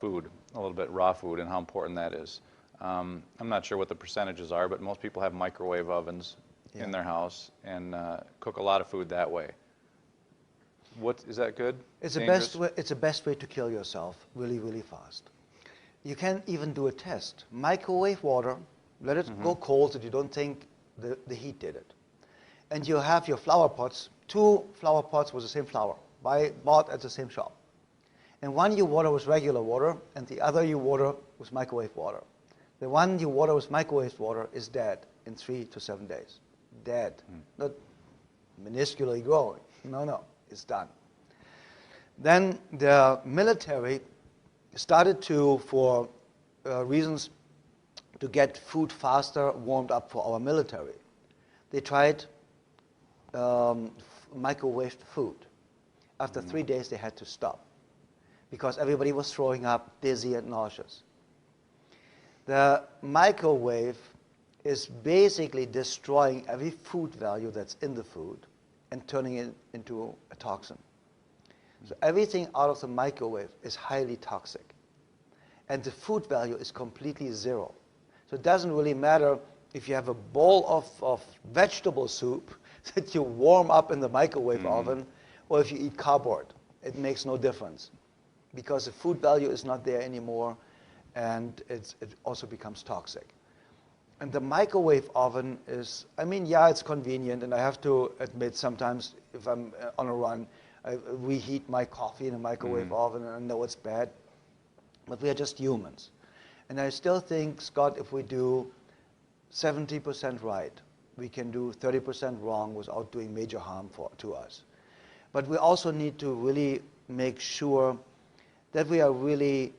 food a little bit, raw food, and how important that is. I'm not sure what the percentages are, but most people have microwave ovens in their house and cook a lot of food that way. What is that good? It's the best way to kill yourself really, really fast. You can even do a test. Microwave water, let it go cold so you don't think the heat did it. And you have your flower pots, 2 flower pots with the same flower, bought at the same shop. And one you water with regular water, and the other you water with microwave water. The one you water with microwave water is dead in 3 to 7 days. Dead. Not minusculely growing. No, it's done. Then the military started to, for reasons to get food faster warmed up for our military, they tried microwaved food. After 3 days, they had to stop because everybody was throwing up, dizzy, and nauseous. The microwave is basically destroying every food value that's in the food and turning it into a toxin. So everything out of the microwave is highly toxic. And the food value is completely zero. So it doesn't really matter if you have a bowl of vegetable soup that you warm up in the microwave oven, or if you eat cardboard. It makes no difference because the food value is not there anymore, and it also becomes toxic. And the microwave oven is, I mean, yeah, it's convenient, and I have to admit sometimes if I'm on a run, I reheat my coffee in a microwave oven, and I know it's bad, but we are just humans. And I still think, Scott, if we do 70% right, we can do 30% wrong without doing major harm to us. But we also need to really make sure that we are really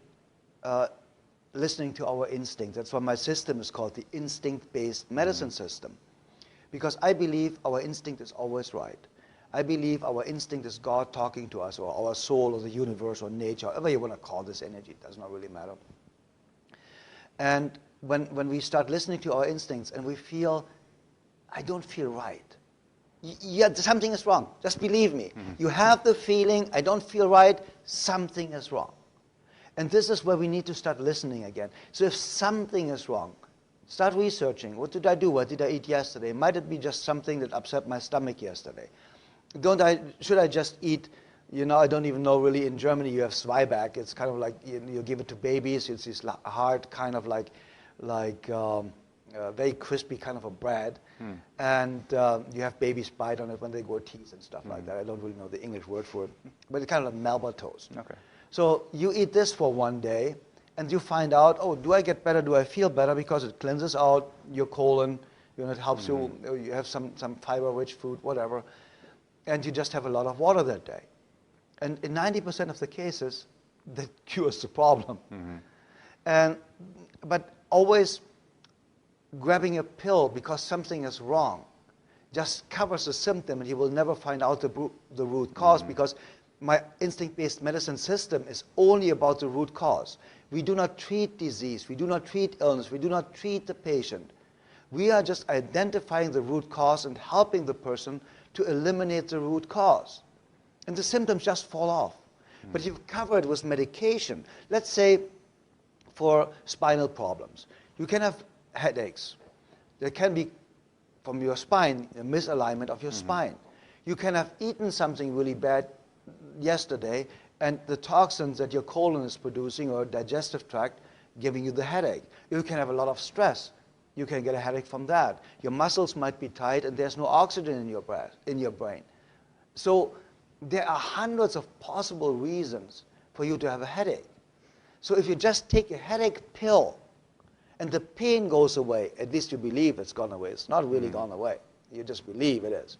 listening to our instinct. That's why my system is called the instinct-based medicine system, because I believe our instinct is always right. I believe our instinct is God talking to us, or our soul, or the universe, or nature, however you want to call this energy, it does not really matter. And when we start listening to our instincts and we feel, I don't feel right, yeah, something is wrong. Just believe me. You have the feeling, I don't feel right, something is wrong. And this is where we need to start listening again. So if something is wrong, start researching. What did I do? What did I eat yesterday? Might it be just something that upset my stomach yesterday? Should I just eat, I don't even know really, in Germany you have Zwieback. It's kind of like, you give it to babies. It's this hard kind of like very crispy kind of a bread. And you have babies bite on it when they grow teeth and stuff like that. I don't really know the English word for it. But it's kind of like Melba toast. Okay. So you eat this for one day, and you find out, oh, do I get better? Do I feel better? Because it cleanses out your colon. It helps you. You have some fiber-rich food, whatever. And you just have a lot of water that day. And in 90% of the cases, that cures the problem. But always grabbing a pill because something is wrong just covers the symptom, and you will never find out the root cause, because my instinct-based medicine system is only about the root cause. We do not treat disease. We do not treat illness. We do not treat the patient. We are just identifying the root cause and helping the person to eliminate the root cause. And the symptoms just fall off. But you've covered with medication. Let's say for spinal problems. You can have headaches. There can be, from your spine, a misalignment of your spine. You can have eaten something really bad yesterday, and the toxins that your colon is producing, or digestive tract, giving you the headache. You can have a lot of stress. You can get a headache from that. Your muscles might be tight, and there's no oxygen in your brain. So there are hundreds of possible reasons for you to have a headache. So if you just take a headache pill and the pain goes away, at least you believe it's gone away. It's not really gone away. You just believe it is.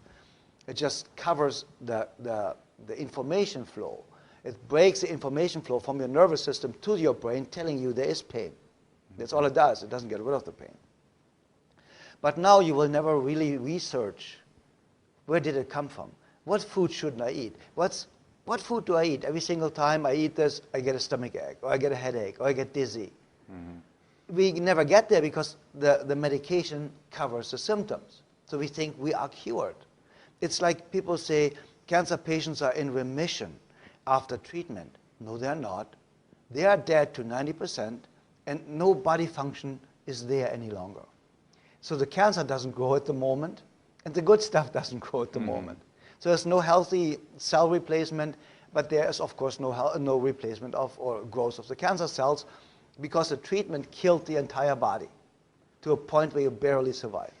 It just covers the information flow. It breaks the information flow from your nervous system to your brain, telling you there is pain. That's all it does. It doesn't get rid of the pain. But now you will never really research, where did it come from? What food shouldn't I eat? What food do I eat? Every single time I eat this, I get a stomach ache, or I get a headache, or I get dizzy. We never get there because the medication covers the symptoms. So we think we are cured. It's like people say cancer patients are in remission after treatment. No, they're not. they are dead to 90%, and no body function is there any longer. So the cancer doesn't grow at the moment, and the good stuff doesn't grow at the moment. So there's no healthy cell replacement, but there is, of course, no replacement of or growth of the cancer cells, because the treatment killed the entire body to a point where you barely survive.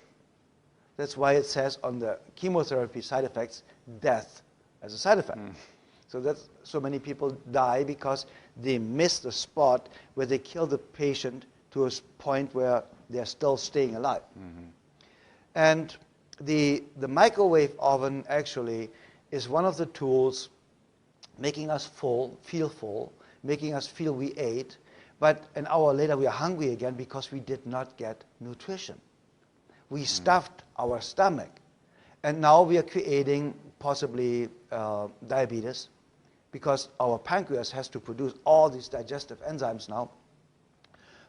That's why it says on the chemotherapy side effects, death as a side effect. So many people die because they miss the spot where they kill the patient to a point where they're still staying alive. And the microwave oven actually is one of the tools making us feel full, making us feel we ate, but an hour later we are hungry again because we did not get nutrition. We stuffed our stomach. And now we are creating possibly diabetes, because our pancreas has to produce all these digestive enzymes now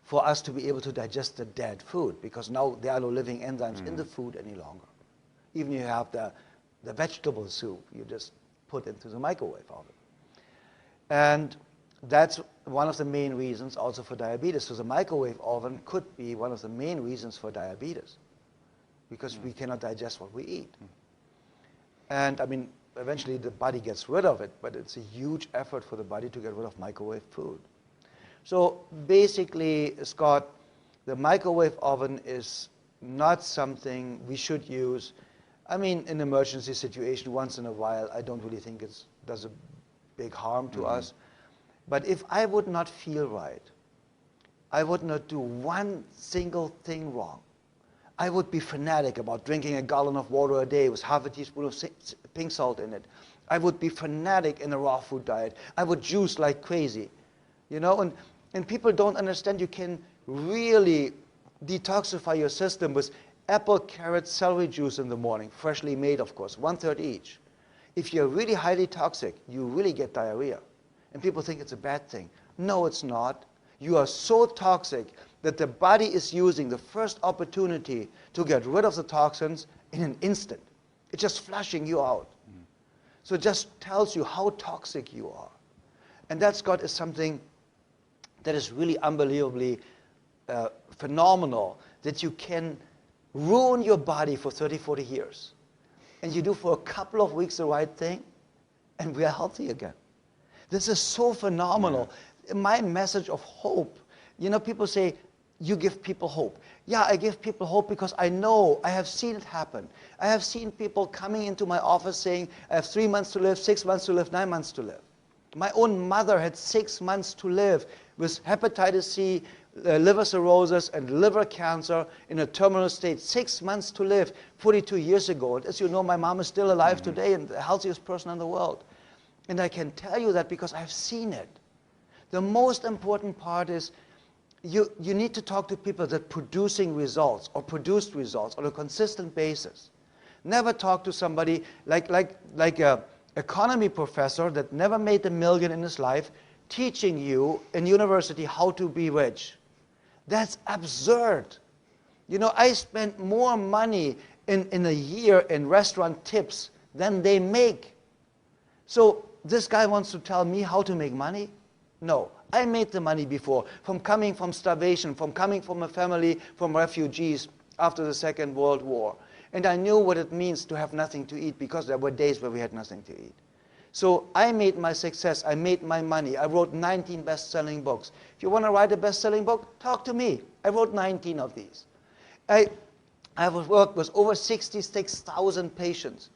for us to be able to digest the dead food, because now there are no living enzymes in the food any longer. Even you have the vegetable soup, you just put into the microwave oven. And that's one of the main reasons also for diabetes. So the microwave oven could be one of the main reasons for diabetes, because we cannot digest what we eat. And I mean, eventually the body gets rid of it, but it's a huge effort for the body to get rid of microwave food. So basically, Scott, the microwave oven is not something we should use. I mean, in an emergency situation, once in a while, I don't really think it does a big harm to us. But if I would not feel right, I would not do one single thing wrong, I would be fanatic about drinking a gallon of water a day with half a teaspoon of pink salt in it. I would be fanatic in a raw food diet. I would juice like crazy. You know, and people don't understand you can really detoxify your system with apple, carrot, celery juice in the morning, freshly made, of course, 1/3 each. If you're really highly toxic, you really get diarrhea. And people think it's a bad thing. No, it's not. You are so toxic that the body is using the first opportunity to get rid of the toxins in an instant. It's just flushing you out. So it just tells you how toxic you are. And that, Scott, is something that is really unbelievably phenomenal, that you can ruin your body for 30, 40 years. And you do for a couple of weeks the right thing, and we are healthy again. This is so phenomenal. My message of hope, you know, people say, you give people hope. Yeah, I give people hope because I know, I have seen it happen. I have seen people coming into my office saying, I have 3 months to live, 6 months to live, 9 months to live. My own mother had 6 months to live with hepatitis C, liver cirrhosis, and liver cancer in a terminal state. 6 months to live 42 years ago. And as you know, my mom is still alive today and the healthiest person in the world. And I can tell you that because I've seen it. The most important part is you need to talk to people that are producing results or produced results on a consistent basis. Never talk to somebody like a economy professor that never made $1 million in his life teaching you in university how to be rich. That's absurd. You know, I spent more money in a year in restaurant tips than they make. So this guy wants to tell me how to make money? No. I made the money before, from coming from starvation, from coming from a family from refugees after the Second World War. And I knew what it means to have nothing to eat, because there were days where we had nothing to eat. So I made my success, I made my money. I wrote 19 best-selling books. If you want to write a best-selling book, talk to me. I wrote 19 of these. I have worked with over 66,000 patients.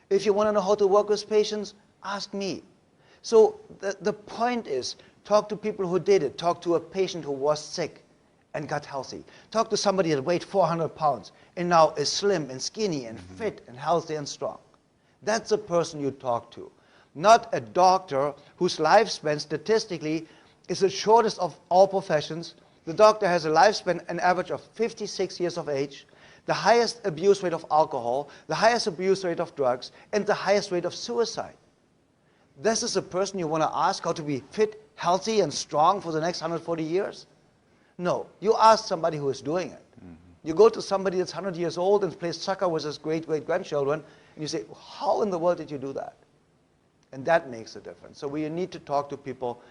If you want to know how to work with patients, ask me. So the point is, talk to people who did it. Talk to a patient who was sick and got healthy. Talk to somebody that weighed 400 pounds and now is slim and skinny and fit and healthy and strong. That's the person you talk to. Not a doctor whose lifespan statistically is the shortest of all professions. The doctor has a lifespan, an average of 56 years of age, the highest abuse rate of alcohol, the highest abuse rate of drugs, and the highest rate of suicide. This is a person you want to ask how to be fit, healthy, and strong for the next 140 years? No. You ask somebody who is doing it. You go to somebody that's 100 years old and plays soccer with his great-great-grandchildren, and you say, how in the world did you do that? And that makes a difference. So we need to talk to people